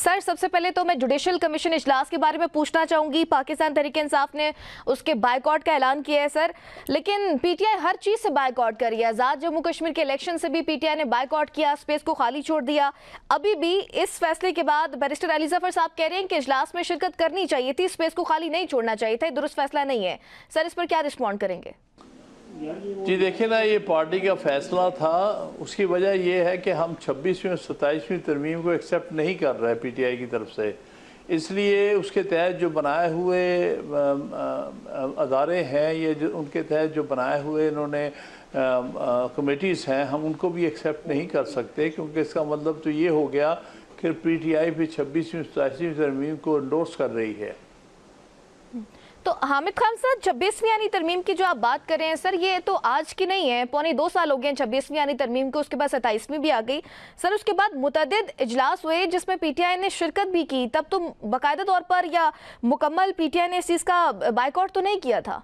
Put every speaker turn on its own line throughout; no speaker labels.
سر سب سے پہلے تو میں جوڈیشل کمیشن اجلاس کے بارے میں پوچھنا چاہوں گی. پاکستان تحریک انصاف نے اس کے بائیکاٹ کا اعلان کیا ہے سر, لیکن پی ٹی آئی ہر چیز سے بائیکاٹ کر رہی ہے. آزاد جموں کشمیر کے الیکشن سے بھی پی ٹی آئی نے بائیکاٹ کیا, اسپیس کو خالی چھوڑ دیا. ابھی بھی اس فیصلے کے بعد بیرسٹر علی ظفر صاحب کہہ رہے ہیں کہ اجلاس میں شرکت کرنی چاہیے تھی, اسپیس کو خالی نہیں چھوڑنا چاہیے تھا, درست فیصلہ نہیں ہے. سر اس پر کیا رسپونڈ کریں گے؟
جی دیکھیں نا, یہ پارٹی کا فیصلہ تھا. اس کی وجہ یہ ہے کہ ہم 26ویں اور 27ویں ترمیم کو ایکسیپٹ نہیں کر رہے پی ٹی آئی کی طرف سے. اس لیے اس کے تحت جو بنائے ہوئے ادارے ہیں, یہ ان کے تحت جو بنائے ہوئے انہوں نے کمیٹیز ہیں, ہم ان کو بھی ایکسیپٹ نہیں کر سکتے, کیونکہ اس کا مطلب تو یہ ہو گیا کہ پی ٹی آئی بھی 26ویں 27ویں ترمیم کو انڈورس کر رہی ہے.
تو حامد خان صاحب 26ویں یعنی ترمیم کی جو آپ بات کر رہے ہیں سر, یہ تو آج کی نہیں ہے, پونے 2 سال ہو گئے ہیں 26ویں یعنی ترمیم کو, اس کے بعد 27ویں بھی آ گئی. سر اس کے بعد متعدد اجلاس ہوئے جس میں پی ٹی آئی نے شرکت بھی کی, تب تو باقاعدہ طور پر یا مکمل پی ٹی آئی نے اس چیز کا بائیکاٹ تو نہیں کیا تھا.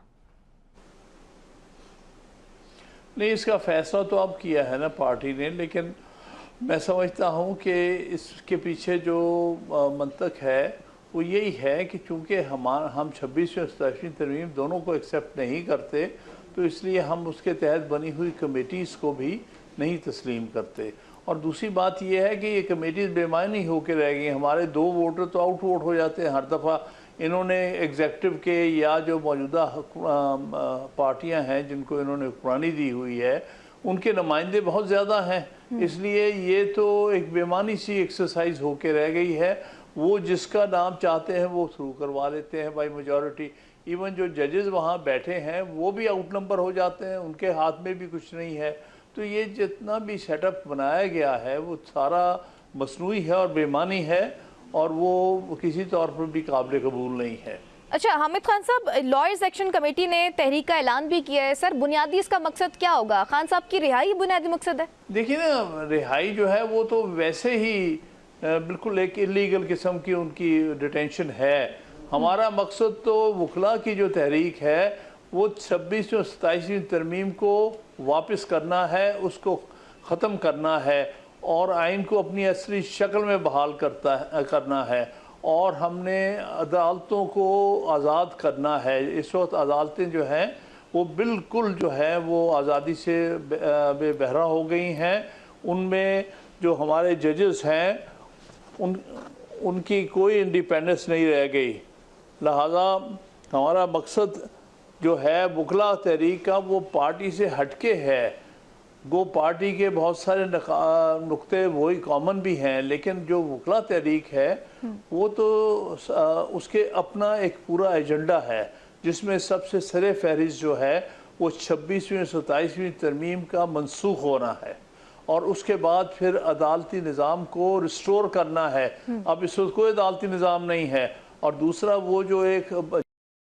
نہیں, اس کا فیصلہ تو اب کیا ہے نا پارٹی نے, لیکن میں سمجھتا ہوں کہ اس کے پیچھے جو منطق ہے وہ یہی ہے کہ چونکہ ہم 26ویں اور 27ویں ترمیم دونوں کو ایکسیپٹ نہیں کرتے, تو اس لیے ہم اس کے تحت بنی ہوئی کمیٹیز کو بھی نہیں تسلیم کرتے. اور دوسری بات یہ ہے کہ یہ کمیٹیز بے معنی ہو کے رہ گئی. ہمارے 2 ووٹر تو آؤٹ ووٹ ہو جاتے ہیں ہر دفعہ. انہوں نے ایگزیکٹو کے یا جو موجودہ پارٹیاں ہیں جن کو انہوں نے حکمرانی دی ہوئی ہے, ان کے نمائندے بہت زیادہ ہیں. اس لیے یہ تو ایک بے معنی سی ایکسرسائز ہو کے رہ گئی ہے. وہ جس کا نام چاہتے ہیں وہ تھرو کروا لیتے ہیں بائی میجورٹی. ایون جو ججز وہاں بیٹھے ہیں وہ بھی آؤٹ نمبر ہو جاتے ہیں, ان کے ہاتھ میں بھی کچھ نہیں ہے. تو یہ جتنا بھی سیٹ اپ بنایا گیا ہے وہ سارا مصنوعی ہے اور بے معنی ہے, اور وہ کسی طور پر بھی قابل قبول نہیں ہے.
اچھا حامد خان صاحب, لائرز ایکشن کمیٹی نے تحریک کا اعلان بھی کیا ہے. سر بنیادی اس کا مقصد کیا ہوگا؟ خان صاحب کی رہائی بنیادی مقصد ہے؟
دیکھیے نا, رہائی جو ہے وہ تو ویسے ہی بالکل ایک انلیگل قسم کی ان کی ڈیٹینشن ہے. ہمارا مقصد تو وکلاء کی جو تحریک ہے وہ 26ویں اور 27ویں ترمیم کو واپس کرنا ہے, اس کو ختم کرنا ہے, اور آئین کو اپنی اصلی شکل میں بحال کرنا ہے, اور ہم نے عدالتوں کو آزاد کرنا ہے. اس وقت عدالتیں جو ہیں وہ بالکل جو ہے وہ آزادی سے بے بہرہ ہو گئی ہیں. ان میں جو ہمارے ججز ہیں ان کی کوئی انڈیپینڈنس نہیں رہ گئی. لہذا ہمارا مقصد جو ہے وکلاء تحریک کا وہ پارٹی سے ہٹ کے ہے. وہ پارٹی کے بہت سارے نقطے وہی کامن بھی ہیں, لیکن جو وکلاء تحریک ہے وہ تو اس کے اپنا ایک پورا ایجنڈا ہے, جس میں سب سے سر فہرست جو ہے وہ 26ویں اور 27ویں ترمیم کا منسوخ ہونا ہے, اور اس کے بعد پھر عدالتی نظام کو ریسٹور کرنا ہے. اب اس وقت کوئی عدالتی نظام نہیں ہے. اور دوسرا وہ جو ایک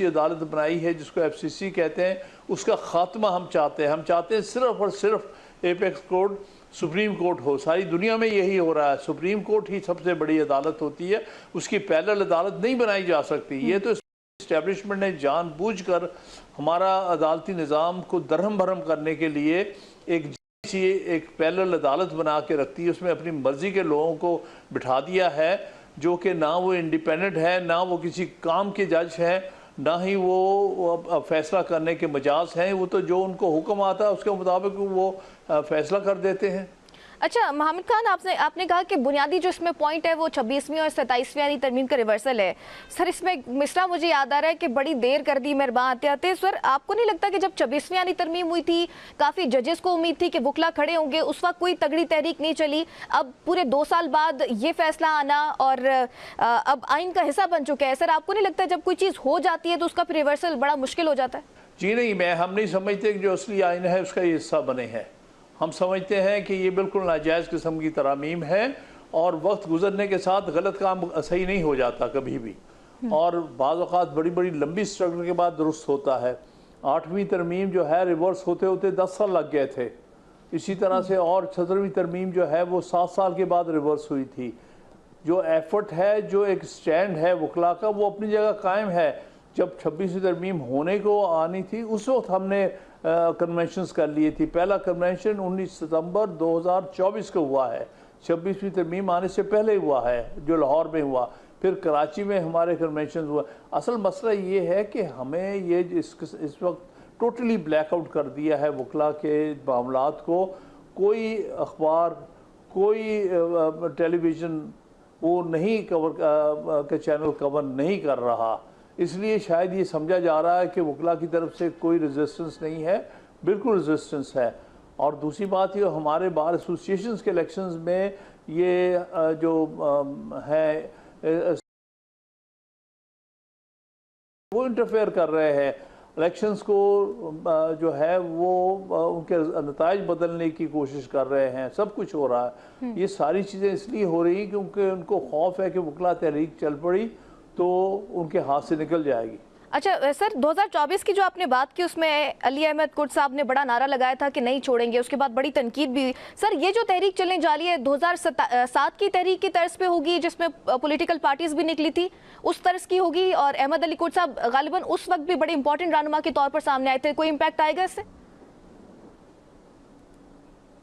عدالت بنائی ہے جس کو ایف سی سی کہتے ہیں, اس کا خاتمہ ہم چاہتے ہیں. ہم چاہتے ہیں صرف اور صرف ایپیکس کورٹ سپریم کورٹ ہو. ساری دنیا میں یہی ہو رہا ہے, سپریم کورٹ ہی سب سے بڑی عدالت ہوتی ہے, اس کی پیرل عدالت نہیں بنائی جا سکتی. یہ تو اسٹیبلشمنٹ نے جان بوجھ کر ہمارا عدالتی نظام کو درہم بھرم کرنے کے لیے ایک پیرل عدالت بنا کے رکھتی ہے. اس میں اپنی مرضی کے لوگوں کو بٹھا دیا ہے, جو کہ نہ وہ انڈیپینڈنٹ ہے, نہ وہ کسی کام کے جج ہیں, نہ ہی وہ فیصلہ کرنے کے مجاز ہیں. وہ تو جو ان کو حکم آتا ہے اس کے مطابق وہ فیصلہ کر دیتے ہیں.
اچھا محمد خان, آپ نے کہا کہ بنیادی جو اس میں پوائنٹ ہے وہ 26ویں اور 27ویں یعنی ترمیم کا ریورسل ہے. سر اس میں مصرع مجھے یاد آ رہا ہے کہ بڑی دیر کر دی مہربان آتے آتے. سر آپ کو نہیں لگتا کہ جب 26ویں یعنی ترمیم ہوئی تھی کافی ججز کو امید تھی کہ وکلاء کھڑے ہوں گے, اس وقت کوئی تگڑی تحریک نہیں چلی, اب پورے 2 سال بعد یہ فیصلہ آنا اور اب آئین کا حصہ بن چکا ہے. سر آپ کو نہیں لگتا جب کوئی چیز ہو جاتی ہے تو اس کا ریورسل بڑا مشکل ہو جاتا ہے؟
جی نہیں, ہم نہیں سمجھتے کہ جو اصلی آئین ہے اس کا یہ حصہ بنے ہیں. ہم سمجھتے ہیں کہ یہ بالکل ناجائز قسم کی ترامیم ہے, اور وقت گزرنے کے ساتھ غلط کام صحیح نہیں ہو جاتا کبھی بھی, اور بعض اوقات بڑی بڑی لمبی سٹرگل کے بعد درست ہوتا ہے. 8ویں ترمیم جو ہے ریورس ہوتے ہوتے 10 سال لگ گئے تھے. اسی طرح سے اور 17ویں ترمیم جو ہے وہ 7 سال کے بعد ریورس ہوئی تھی. جو ایفرٹ ہے, جو ایک سٹینڈ ہے وکلاء کا, وہ اپنی جگہ قائم ہے. جب 26ویں ترمیم ہونے کو آنی تھی اس وقت ہم نے کنونشنز کر لیے تھی. پہلا کنونشن 19 ستمبر 2024 کو ہوا ہے, 26वीं तरमीम आने से पहले हुआ है, जो लाहौर में हुआ, फिर कराची में हमारे कन्वेंशन हुआ। असल मसला ये है कि हमें ये इस वक्त टोटली ब्लैकआउट कर दिया है वकला के मामलात को। कोई अखबार, कोई टेलीविज़न वो नहीं के चैनल कवर नहीं कर रहा, इसलिए शायद ये समझा जा रहा है कि वकला की तरफ से कोई रेजिस्टेंस नहीं है। बिल्कुल रेजिस्टेंस है। और दूसरी बात ये, हमारे बार एसोसिएशंस के इलेक्शंस में ये जो है वो इंटरफेयर कर रहे हैं इलेक्शंस को, जो है वो उनके नताइज बदलने की कोशिश कर रहे हैं, सब कुछ हो रहा है। ये सारी चीज़ें इसलिए हो रही क्योंकि उनको खौफ है कि वकला तहरीक चल पड़ी तो उनके हाथ से निकल जाएगी।
अच्छा सर, 2024 की जो आपने बात की उसमें अली अहमद कुर्द साहब ने बड़ा नारा लगाया था कि नहीं छोड़ेंगे, उसके बाद बड़ी तनकीद भी हुई। सर ये जो तहरीक चलने जा रही है 2007 की तहरीक की तर्ज पे होगी जिसमें पॉलिटिकल पार्टीज भी निकली थी, उस तर्ज की होगी? और अहमद अली कुर्द साहब गालिबन उस वक्त भी बड़े इंपॉर्टेंट रहनुमा के तौर पर सामने आए थे, कोई इम्पैक्ट आएगा इससे?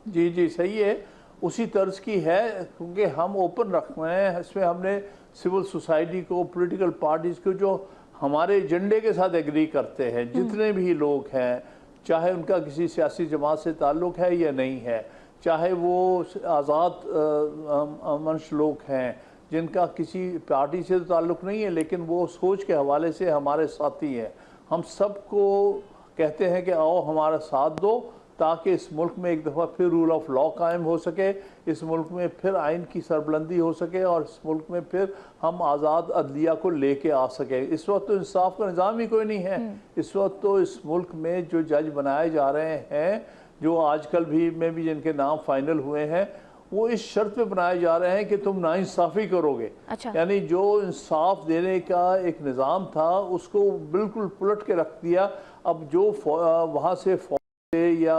जी जी सही है, उसी तर्ज की है, क्योंकि हम ओपन रख रहे हैं। इसमें हमने सिविल सोसाइटी को, पॉलिटिकल पार्टीज को, जो हमारे एजेंडे के साथ एग्री करते हैं, जितने भी लोग हैं, चाहे उनका किसी सियासी जमात से ताल्लुक़ है या नहीं है, चाहे वो आज़ाद मंश लोग हैं जिनका किसी पार्टी से तो ताल्लुक़ नहीं है लेकिन वो सोच के हवाले से हमारे साथी हैं, हम सबको कहते हैं कि आओ हमारा साथ दो ताकि इस मुल्क में एक दफ़ा फिर रूल ऑफ लॉ कायम हो सके, इस मुल्क में फिर आइन की सरबलंदी हो सके और इस मुल्क में फिर हम आज़ाद अदलिया को लेके आ सके। इस वक्त तो इंसाफ का निज़ाम ही कोई नहीं है। इस वक्त तो इस मुल्क में जो जज बनाए जा रहे हैं, जो आजकल भी जिनके नाम फाइनल हुए हैं, वो इस शर्त पे बनाए जा रहे हैं कि तुम नाइंसाफ़ी करोगे।
अच्छा।
यानी जो इंसाफ देने का एक निज़ाम था उसको बिल्कुल पलट के रख दिया। अब जो वहाँ से या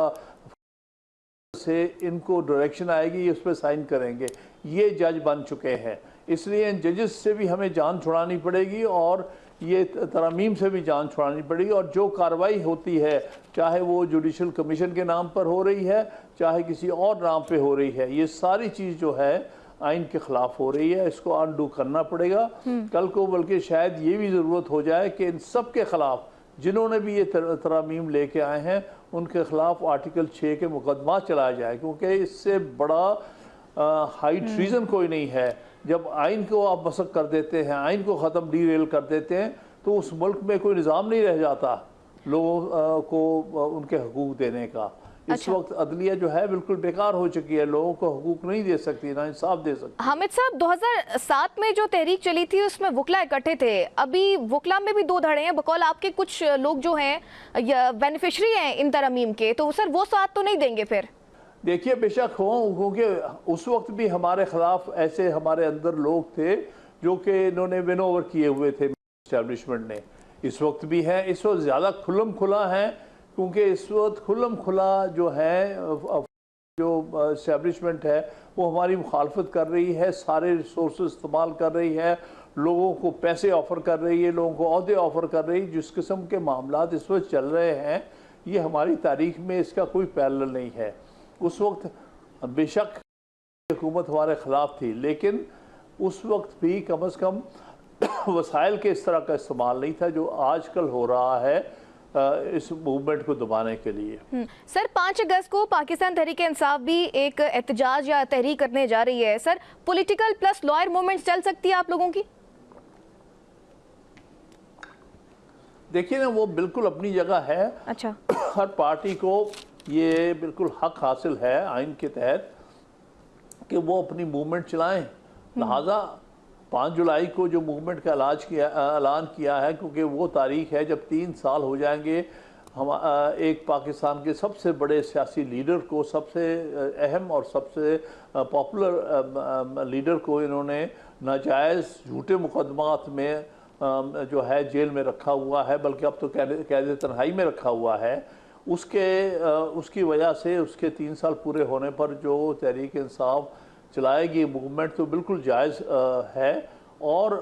से इनको डायरेक्शन आएगी, ये उस पर साइन करेंगे, ये जज बन चुके हैं। इसलिए इन जजेस से भी हमें जान छुड़ानी पड़ेगी और ये तरमीम से भी जान छुड़ानी पड़ेगी। और जो कार्रवाई होती है, चाहे वो जुडिशल कमीशन के नाम पर हो रही है, चाहे किसी और नाम पे हो रही है, ये सारी चीज़ जो है आइन के ख़िलाफ़ हो रही है। इसको अनडू करना पड़ेगा कल को। बल्कि शायद ये भी ज़रूरत हो जाए कि इन सब के ख़िलाफ़ जिन्होंने भी ये तरमीम लेके आए हैं उनके ख़िलाफ़ आर्टिकल 6 के मुकदमा चलाया जाए, क्योंकि इससे बड़ा हाई ट्रीज़न कोई नहीं है। जब आइन को आप मसक कर देते हैं, आइन को ख़त्म डीरेल कर देते हैं, तो उस मुल्क में कोई निज़ाम नहीं रह जाता लोगों को उनके हकूक़ देने का। इस
अच्छा।
वक्त अदलिया जो है बिल्कुल बेकार हो चुकी है, लोगों को हकूक़ नहीं दे सकती, ना इंसाफ दे सकती।
हामिद साहब, 2007 में जो तहरीक चली थी उसमें वकला इकट्ठे थे, अभी वकला में भी दो धड़े हैं, बकौल आपके कुछ लोग जो हैं बेनिफिशरी हैं इन तरमीम के, तो सर वो साथ तो नहीं देंगे फिर?
देखिए बेशक हो, क्योंकि उस वक्त भी हमारे ख़िलाफ़ ऐसे हमारे अंदर लोग थे जो कि इन्होंने विन ओवर किए हुए थे इस्टेब्लिशमेंट ने, इस वक्त भी हैं। इस वक्त ज़्यादा खुल्लम खुला है, क्योंकि इस वक्त खुल्लम खुला जो है जो इस्टेब्लिशमेंट है वो हमारी मुखालफत कर रही है, सारे रिसोर्स इस्तेमाल कर रही है, लोगों को पैसे ऑफ़र कर रही है, लोगों को ओहदे ऑफ़र कर रही है। जिस किस्म के मामलात इस वक्त चल रहे हैं, ये हमारी तारीख में इसका कोई पैरेलल नहीं है। उस वक्त बेशक हुकूमत हमारे ख़िलाफ़ थी, लेकिन उस वक्त भी कम अज़ कम वसाइल के इस तरह का इस्तेमाल नहीं था जो आजकल हो रहा है इस मूवमेंट को दबाने के लिए।
सर 5 अगस्त को पाकिस्तान तहरीक इंसाफ भी एक एहतजाज या तहरीक करने जा रही है, sir political plus lawyer movement चल सकती है आप लोगों की?
देखिए ना, वो बिल्कुल अपनी जगह है।
अच्छा।
हर पार्टी को ये बिल्कुल हक हासिल है आइन के तहत कि वो अपनी मूवमेंट चलाएं। लिहाजा 5 जुलाई को जो मूवमेंट का ऐलान किया है, क्योंकि वो तारीख है जब 3 साल हो जाएंगे हम एक पाकिस्तान के सबसे बड़े सियासी लीडर को, सबसे अहम और सबसे पॉपुलर लीडर को इन्होंने नाजायज़ झूठे मुकदमात में जो है जेल में रखा हुआ है, बल्कि अब तो कैद तन्हाई में रखा हुआ है। उसकी वजह से उसके 3 साल पूरे होने पर जो तहरीक इंसाफ चलाएगी मूवमेंट तो बिल्कुल जायज़ है। और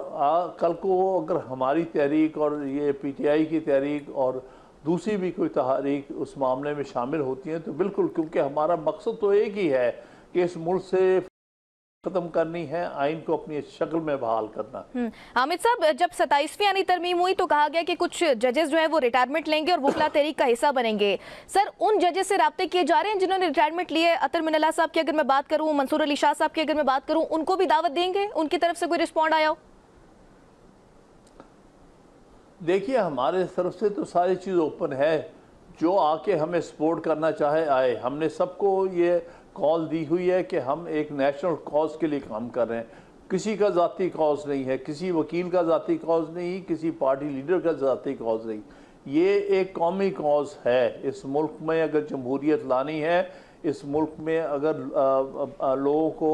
कल को अगर हमारी तहरीक और ये PTI की तहरीक और दूसरी भी कोई तहरीक उस मामले में शामिल होती हैं तो बिल्कुल, क्योंकि हमारा मकसद तो एक ही है कि इस मुल्क से ख़त्म करनी है, आइन को अपनी शक्ल में बहाल करना।
हामिद साहब, जब 27वीं आईनी तरमीम हुई तो कहा गया कि कुछ जजेस जो हैं वो रिटायरमेंट लेंगे और वकला तहरीक का हिस्सा बनेंगे। सर, उन जजेस से राब्ते किए जा रहे हैं जिन्होंने रिटायरमेंट लिए? अतर मिनल्ला साहब की अगर मैं बात करूं, मंसूर अली शाह साहब की अगर मैं बात करूं, उनको भी दावत देंगे? उनकी तरफ से कोई रिस्पॉन्ड आया हो?
देखिए, हमारे तरफ से तो सारी चीज़ ओपन है, जो आके हमें सपोर्ट करना चाहे आए। हमने सबको ये कॉल दी हुई है कि हम एक नेशनल कॉज के लिए काम कर रहे हैं। किसी का ज़ाती कॉज नहीं है, किसी वकील का ज़ाती कॉज नहीं, किसी पार्टी लीडर का ज़ाती कॉज नहीं, ये एक कौमी कॉज है। इस मुल्क में अगर जमहूरियत लानी है, इस मुल्क में अगर लोगों को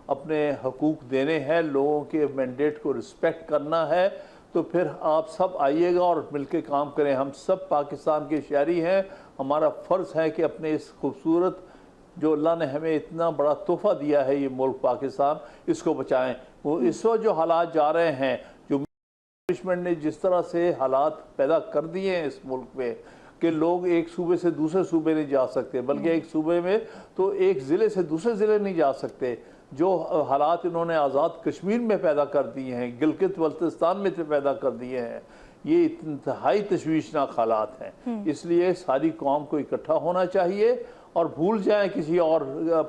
अपने हकूक़ देने हैं, लोगों के मैंडेट को रिस्पेक्ट करना है, तो फिर आप सब आइएगा और मिलकर काम करें। हम सब पाकिस्तान के शहरी हैं, हमारा फ़र्ज़ है कि अपने इस खूबसूरत, जो अल्लाह ने हमें इतना बड़ा तोहफ़ा दिया है, ये मुल्क पाकिस्तान, इसको बचाएं। वो इस वक्त जो हालात जा रहे हैं, जो मैनेजमेंट ने जिस तरह से हालात पैदा कर दिए हैं इस मुल्क में कि लोग एक सूबे से दूसरे सूबे नहीं जा सकते, बल्कि एक सूबे में तो एक ज़िले से दूसरे ज़िले नहीं जा सकते। जो हालात इन्होंने आज़ाद कश्मीर में पैदा कर दिए हैं, गिलगित बल्तिस्तान में पैदा कर दिए हैं, ये इंतहाई तशवीशनाक हालात हैं। इसलिए सारी कौम को इकट्ठा होना चाहिए और भूल जाएं किसी और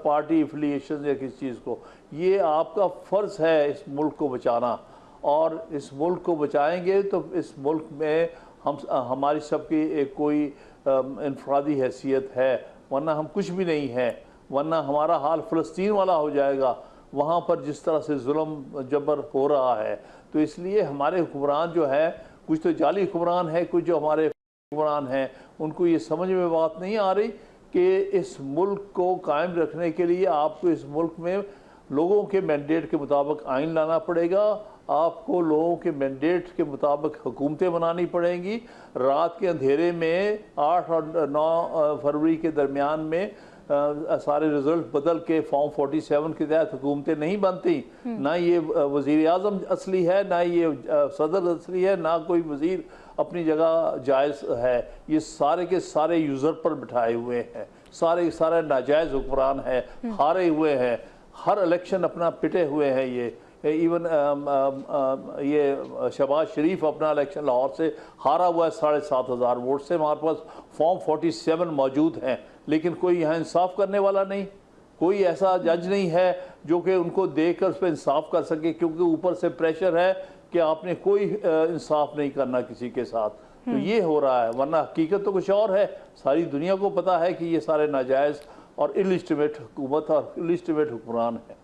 पार्टी एफिलिएशन या किसी चीज़ को। ये आपका फ़र्ज़ है इस मुल्क को बचाना, और इस मुल्क को बचाएंगे तो इस मुल्क में हमारी सबकी एक कोई इनफरादी हैसियत है, वरना हम कुछ भी नहीं हैं। वरना हमारा हाल फ़लस्तीन वाला हो जाएगा, वहाँ पर जिस तरह से जुल्म जबर हो रहा है। तो इसलिए हमारे हुक्मरान जो है, कुछ तो जाली हुक्मरान है, कुछ जो हमारे हुक्मरान हैं, उनको ये समझ में बात नहीं आ रही कि इस मुल्क को कायम रखने के लिए आपको इस मुल्क में लोगों के मैंडेट के मुताबिक आइन लाना पड़ेगा, आपको लोगों के मैंडेट के मुताबिक हुकूमतें बनानी पड़ेंगी। रात के अंधेरे में 8 और 9 फरवरी के दरमियान में सारे रिजल्ट बदल के फॉर्म 47 के तहत हुकूमतें नहीं बनती। ना ये वज़ीर आज़म असली है, ना ये सदर असली है, ना कोई वज़ीर अपनी जगह जायज़ है। ये सारे के सारे यूज़र पर बिठाए हुए हैं, सारे सारे नाजायज़ हुक्मरान हैं, हारे हुए हैं, हर इलेक्शन अपना पिटे हुए हैं। ये इवन ये शहबाज शरीफ अपना इलेक्शन लाहौर से हारा हुआ है 7,500 वोट से। हमारे पास फॉर्म 47 मौजूद हैं, लेकिन कोई यहाँ इंसाफ करने वाला नहीं, कोई ऐसा जज नहीं है जो कि उनको देखकर उस पर इंसाफ कर सके, क्योंकि ऊपर से प्रेशर है कि आपने कोई इंसाफ नहीं करना किसी के साथ। तो ये हो रहा है, वरना हकीकत तो कुछ और है। सारी दुनिया को पता है कि ये सारे नाजायज़ और इलिजिटिमेट हुकूमत और इलिजिटिमेट हुक्मरान हैं।